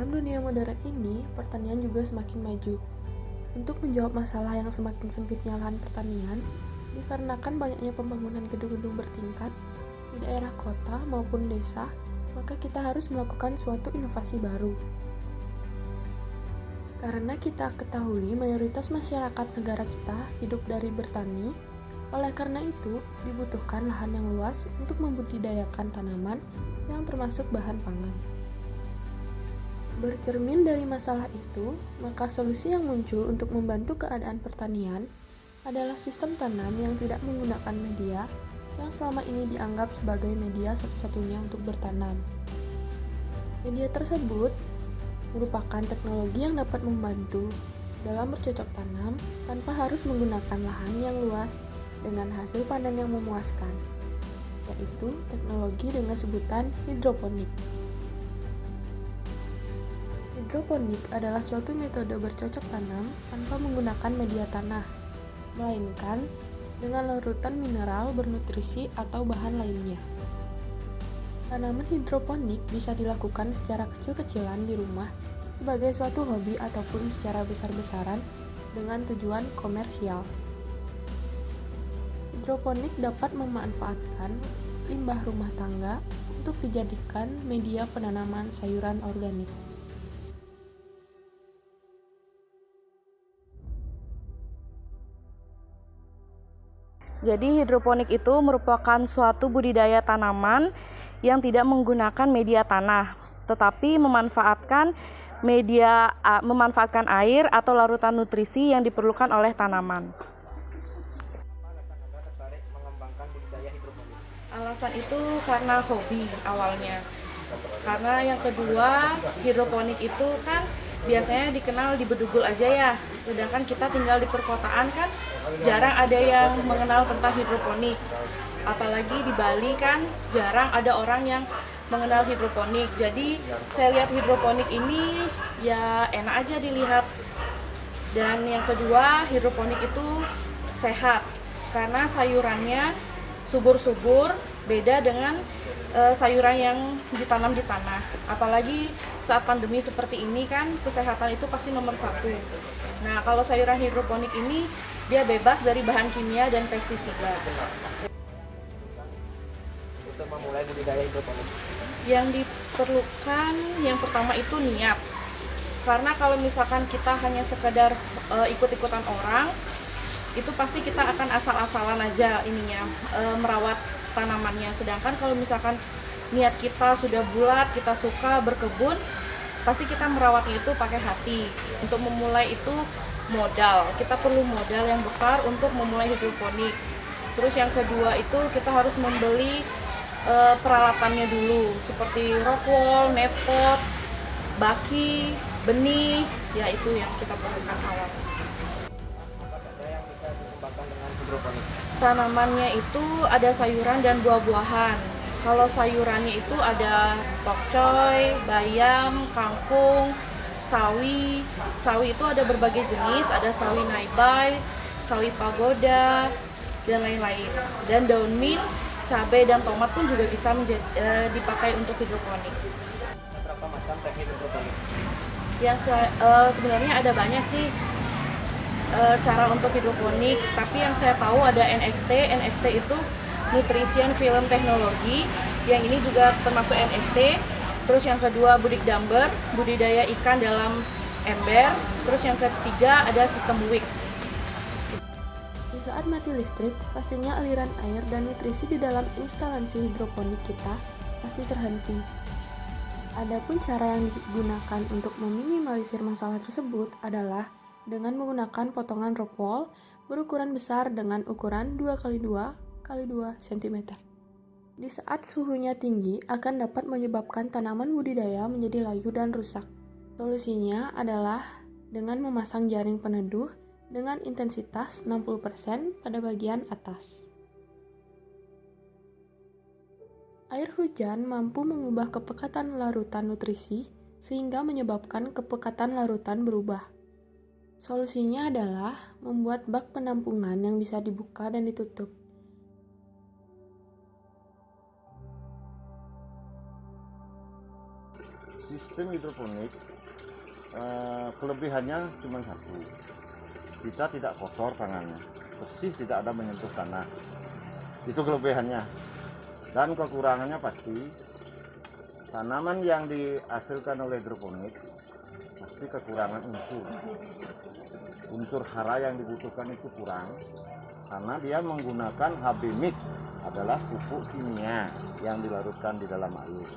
Dalam dunia modern ini, pertanian juga semakin maju. Untuk menjawab masalah yang semakin sempitnya lahan pertanian, dikarenakan banyaknya pembangunan gedung-gedung bertingkat di daerah kota maupun desa, maka kita harus melakukan suatu inovasi baru. Karena kita ketahui mayoritas masyarakat negara kita hidup dari bertani, oleh karena itu dibutuhkan lahan yang luas untuk membudidayakan tanaman yang termasuk bahan pangan. Bercermin dari masalah itu, maka solusi yang muncul untuk membantu keadaan pertanian adalah sistem tanam yang tidak menggunakan media yang selama ini dianggap sebagai media satu-satunya untuk bertanam. Media tersebut merupakan teknologi yang dapat membantu dalam bercocok tanam tanpa harus menggunakan lahan yang luas dengan hasil panen yang memuaskan, yaitu teknologi dengan sebutan hidroponik. Hidroponik adalah suatu metode bercocok tanam tanpa menggunakan media tanah, melainkan dengan larutan mineral bernutrisi atau bahan lainnya. Tanaman hidroponik bisa dilakukan secara kecil-kecilan di rumah sebagai suatu hobi ataupun secara besar-besaran dengan tujuan komersial. Hidroponik dapat memanfaatkan limbah rumah tangga untuk dijadikan media penanaman sayuran organik. Jadi hidroponik itu merupakan suatu budidaya tanaman yang tidak menggunakan media tanah, tetapi memanfaatkan air atau larutan nutrisi yang diperlukan oleh tanaman. Alasan itu karena hobi awalnya. Karena yang kedua, hidroponik itu kan biasanya dikenal di Bedugul aja ya. Sedangkan kita tinggal di perkotaan kan jarang ada yang mengenal tentang hidroponik. Apalagi di Bali kan jarang ada orang yang mengenal hidroponik. Jadi saya lihat hidroponik ini ya enak aja dilihat. Dan yang kedua, hidroponik itu sehat karena sayurannya subur-subur, beda dengan sayuran yang ditanam di tanah. Apalagi saat pandemi seperti ini kan kesehatan itu pasti nomor satu. Nah, kalau sayuran hidroponik ini dia bebas dari bahan kimia dan pestisida. Untuk memulai budidaya hidroponik, Yang diperlukan yang pertama itu niat. Karena kalau misalkan kita hanya sekedar ikut-ikutan orang, itu pasti kita akan asal-asalan aja merawat tanamannya. Sedangkan kalau misalkan niat kita sudah bulat, kita suka berkebun, pasti kita merawatnya itu pakai hati. Untuk memulai itu modal, kita perlu modal yang besar untuk memulai hidroponik. Terus yang kedua itu kita harus membeli peralatannya dulu, seperti rock wool, net pot, baki, benih, ya itu yang kita perlukan awal. apa saja yang bisa dikembangkan dengan hidroponik? Tanamannya itu ada sayuran dan buah-buahan. Kalau sayurannya itu ada pokcoy, bayam, kangkung, sawi. Sawi itu ada berbagai jenis, ada sawi naibay, sawi pagoda, dan lain-lain. Dan daun mint, cabai, dan tomat pun juga bisa dipakai untuk hidroponik. Berapa macam teknik hidroponik? Sebenarnya ada banyak sih cara untuk hidroponik, tapi yang saya tahu ada NFT. NFT itu Nutrition Film Technology, yang ini juga termasuk NFT. Terus yang kedua Budidamber, budidaya ikan dalam ember. Terus yang ketiga ada sistem WIC. Di saat mati listrik, pastinya aliran air dan nutrisi di dalam instalasi hidroponik kita pasti terhenti. Adapun cara yang digunakan untuk meminimalisir masalah tersebut adalah dengan menggunakan potongan rock wool berukuran besar dengan ukuran 2x2x2 cm. Di saat suhunya tinggi akan dapat menyebabkan tanaman budidaya menjadi layu dan rusak. Solusinya adalah dengan memasang jaring peneduh dengan intensitas 60% pada bagian atas. Air hujan mampu mengubah kepekatan larutan nutrisi sehingga menyebabkan kepekatan larutan berubah. Solusinya adalah membuat bak penampungan yang bisa dibuka dan ditutup. sistem hidroponik kelebihannya cuma satu, kita tidak kotor tangannya, bersih, tidak ada menyentuh tanah, itu kelebihannya. Dan kekurangannya pasti tanaman yang dihasilkan oleh hidroponik pasti kekurangan unsur hara yang dibutuhkan itu kurang, karena dia menggunakan HB mix, adalah pupuk kimia yang dilarutkan di dalam air.